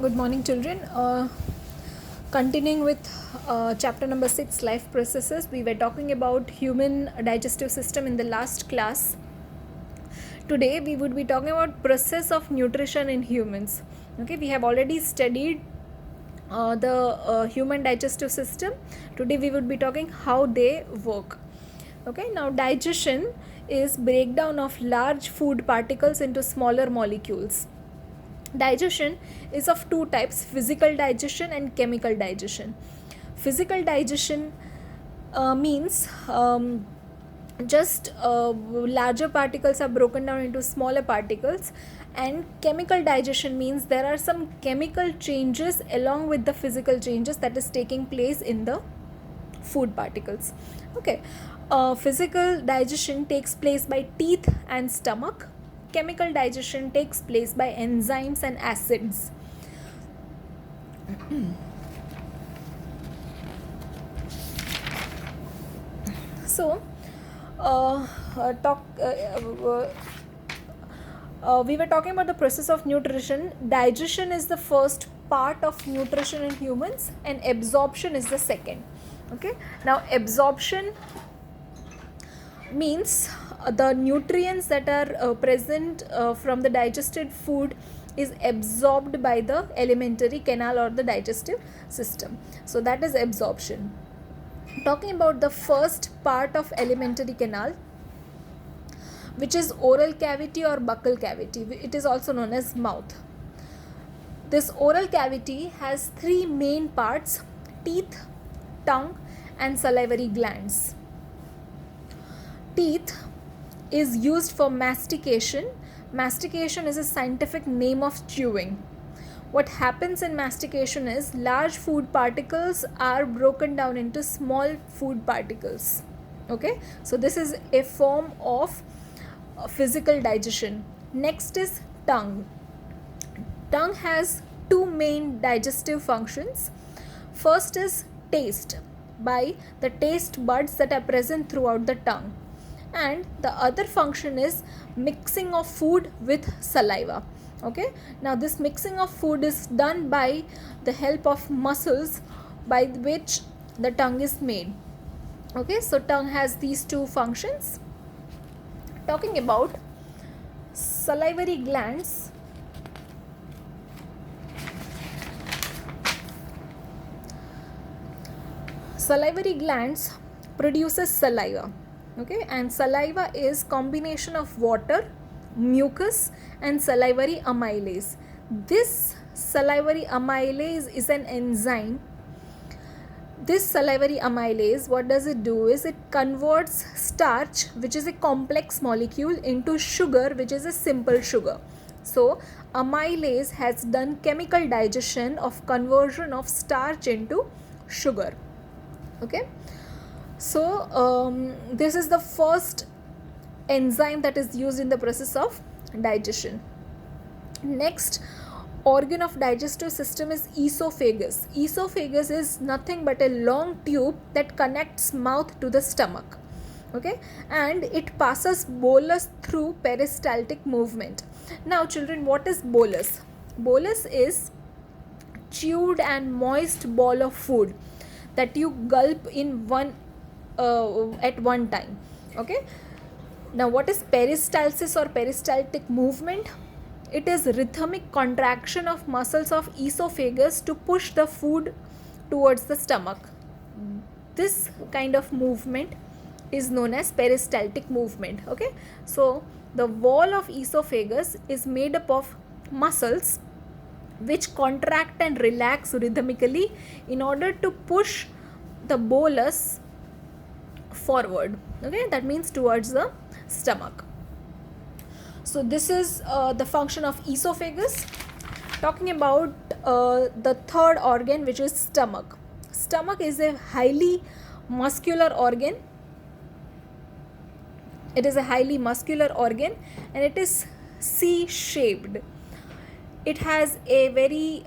Good morning, children. Continuing with chapter number 6, life processes, we were talking about human digestive system in the last class. Today we would be talking about process of nutrition in humans. Okay, we have already studied the human digestive system. Today we would be talking how they work. Okay, now digestion is breakdown of large food particles into smaller molecules. Digestion is of two types: physical digestion and chemical digestion. Physical digestion means just larger particles are broken down into smaller particles, and chemical digestion means there are some chemical changes along with the physical changes that is taking place in the food particles. Okay, physical digestion takes place by teeth and stomach. Chemical digestion takes place by enzymes and acids. So, we were talking about the process of nutrition. Digestion is the first part of nutrition in humans, and absorption is the second. Okay, now absorption means the nutrients that are present from the digested food is absorbed by the alimentary canal or the digestive system. So that is absorption. Talking about the first part of alimentary canal, which is oral cavity or buccal cavity, it is also known as mouth. This oral cavity has three main parts: teeth, tongue, and salivary glands. Teeth is used for mastication. Mastication is a scientific name of chewing. What happens in mastication is large food particles are broken down into small food particles. Okay, so this is a form of physical digestion. Next is tongue. Tongue has two main digestive functions. First is taste, by the taste buds that are present throughout the tongue, and the other function is mixing of food with saliva. Okay, now this mixing of food is done by the help of muscles by which the tongue is made. Okay, so tongue has these two functions. Talking about salivary glands, salivary glands produces saliva. Okay, and saliva is combination of water, mucus, and salivary amylase. This salivary amylase is an enzyme. This salivary amylase, what does it do is it converts starch, which is a complex molecule, into sugar, which is a simple sugar. So amylase has done chemical digestion of conversion of starch into sugar. Okay, so this is the first enzyme that is used in the process of digestion. Next organ of digestive system is esophagus. Esophagus is nothing but a long tube that connects mouth to the stomach. Okay, and it passes bolus through peristaltic movement. Now children, what is bolus? Bolus is chewed and moist ball of food that you gulp in one at one time. Okay, now what is peristalsis or peristaltic movement? It is rhythmic contraction of muscles of esophagus to push the food towards the stomach. This kind of movement is known as peristaltic movement. Okay, so the wall of esophagus is made up of muscles which contract and relax rhythmically in order to push the bolus forward. Okay, that means towards the stomach. So this is the function of esophagus. Talking about the third organ, which is stomach. Stomach is a highly muscular organ. It is a highly muscular organ and it is C-shaped. It has a very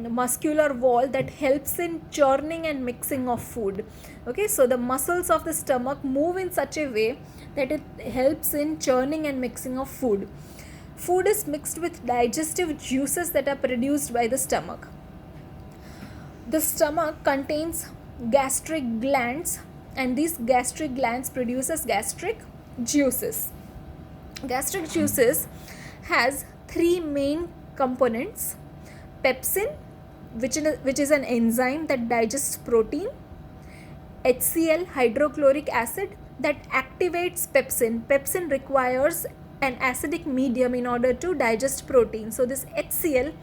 muscular wall that helps in churning and mixing of food. Okay, so the muscles of the stomach move in such a way that it helps in churning and mixing of food. Food is mixed with digestive juices that are produced by the stomach. The stomach contains gastric glands, and these gastric glands produces gastric juices. Gastric juices has three main components: pepsin, which is an enzyme that digests protein; HCl, hydrochloric acid, that activates pepsin. Pepsin requires an acidic medium in order to digest protein. So this HCl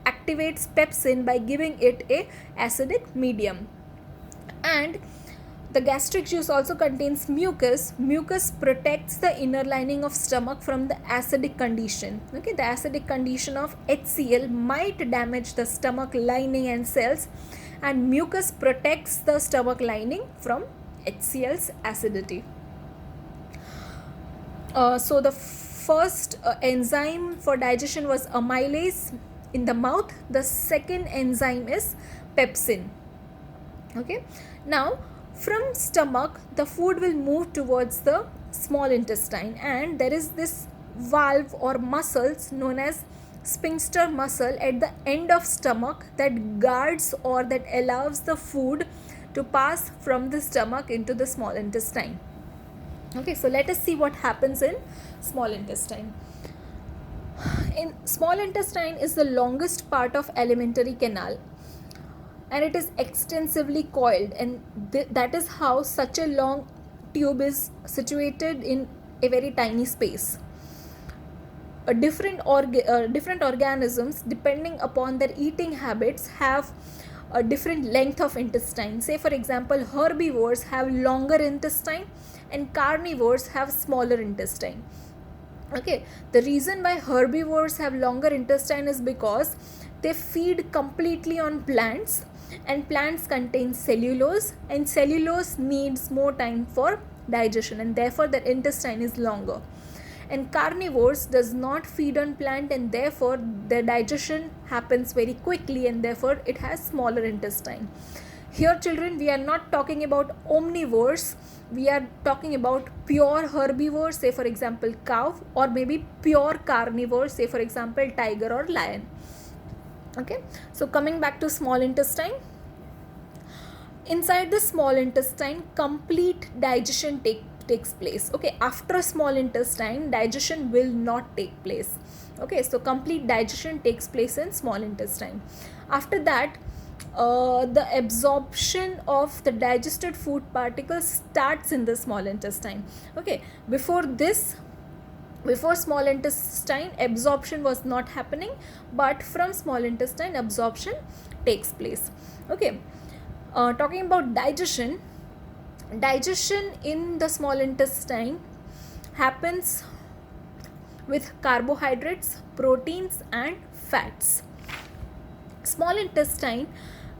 activates pepsin by giving it a acidic medium. And the gastric juice also contains mucus. Mucus protects the inner lining of stomach from the acidic condition. Okay, the acidic condition of HCl might damage the stomach lining and cells, and mucus protects the stomach lining from HCl's acidity. So the first enzyme for digestion was amylase in the mouth. The second enzyme is pepsin. Okay, now from stomach the food will move towards the small intestine, and there is this valve or muscles known as sphincter muscle at the end of stomach that guards or that allows the food to pass from the stomach into the small intestine. Okay, so let us see what happens in small intestine. In small intestine is the longest part of alimentary canal, and it is extensively coiled, and that is how such a long tube is situated in a very tiny space. Different organisms, depending upon their eating habits, have a different length of intestine. Say for example, herbivores have longer intestine and carnivores have smaller intestine. Okay, the reason why herbivores have longer intestine is because they feed completely on plants, and plants contain cellulose, and cellulose needs more time for digestion, and therefore their intestine is longer. And carnivores does not feed on plant, and therefore their digestion happens very quickly, and therefore it has smaller intestine. Here children, we are not talking about omnivores, we are talking about pure herbivores, say for example cow, or maybe pure carnivores, say for example tiger or lion. Okay, so coming back to small intestine. Inside the small intestine, complete digestion takes place. Okay, after small intestine, digestion will not take place. Okay, so complete digestion takes place in small intestine. After that, the absorption of the digested food particles starts in the small intestine. Okay, before small intestine, absorption was not happening, but from small intestine absorption takes place. Okay, talking about digestion in the small intestine happens with carbohydrates, proteins and fats. Small intestine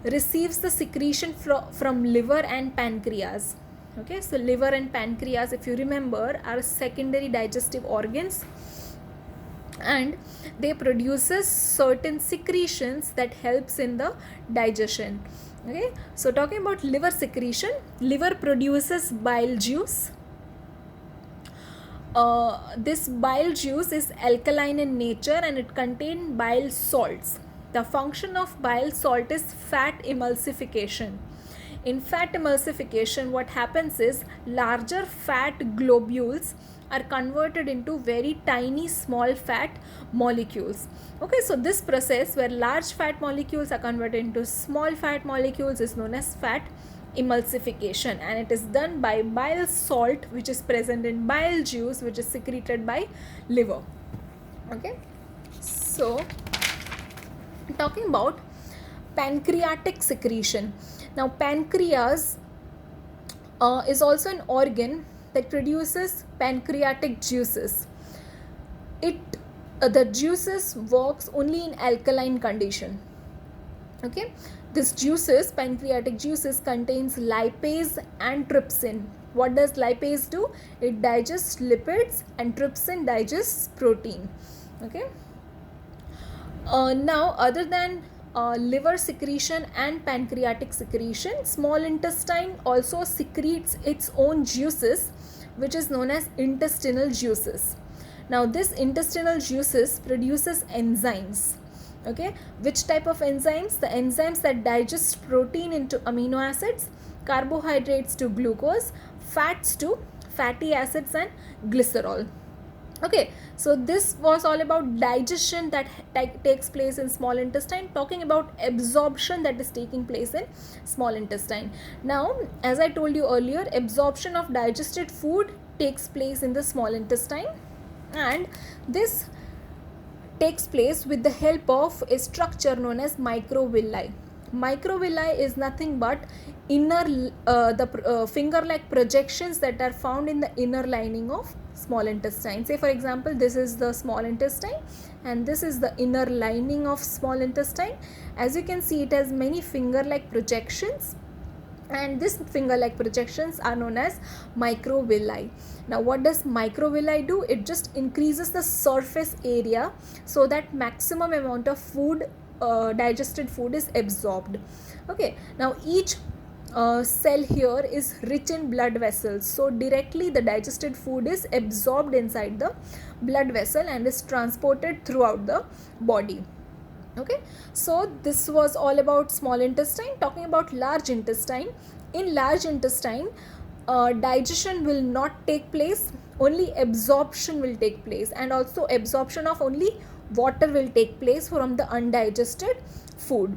receives the secretion from liver and pancreas. Okay, so liver and pancreas, if you remember, are secondary digestive organs, and they produces certain secretions that helps in the digestion. Okay, so talking about liver secretion, liver produces bile juice. This bile juice is alkaline in nature, and it contains bile salts. The function of bile salt is fat emulsification. In fat emulsification, what happens is larger fat globules are converted into very tiny small fat molecules. Okay, so this process where large fat molecules are converted into small fat molecules is known as fat emulsification, and it is done by bile salt, which is present in bile juice, which is secreted by liver. Okay, so talking about pancreatic secretion. Now pancreas is also an organ that produces pancreatic juices. The juices works only in alkaline condition. Okay, this juices, pancreatic juices, contains lipase and trypsin. What does lipase do? It digests lipids, and trypsin digests protein. Okay, now other than liver secretion and pancreatic secretion, small intestine also secretes its own juices, which is known as intestinal juices. Now this intestinal juices produces enzymes. Okay, which type of enzymes? The enzymes that digest protein into amino acids, carbohydrates to glucose, fats to fatty acids and glycerol. Okay, so this was all about digestion that takes place in small intestine, talking about absorption that is taking place in small intestine. Now, as I told you earlier, absorption of digested food takes place in the small intestine, and this takes place with the help of a structure known as microvilli. Microvilli is nothing but finger-like projections that are found in the inner lining of small intestine. Say for example, this is the small intestine and this is the inner lining of small intestine. As you can see, it has many finger-like projections, and these finger-like projections are known as microvilli. Now what does microvilli do? It just increases the surface area so that maximum amount of food, digested food, is absorbed. Okay, now each cell here is rich in blood vessels, so directly the digested food is absorbed inside the blood vessel and is transported throughout the body. Okay, so this was all about small intestine. Talking about large intestine, in large intestine digestion will not take place, only absorption will take place, and also absorption of only water will take place from the undigested food.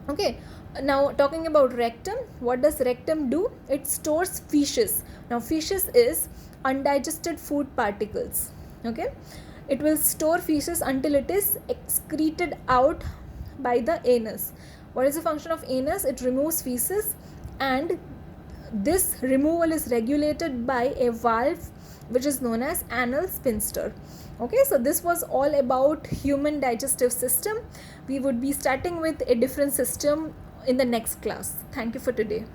Okay, now talking about rectum, what does rectum do? It stores feces. Now feces is undigested food particles. Okay, it will store feces until it is excreted out by the anus. What is the function of anus? It removes feces, and this removal is regulated by a valve which is known as anal sphincter. Okay, so this was all about human digestive system. We would be starting with a different system in the next class. Thank you for today.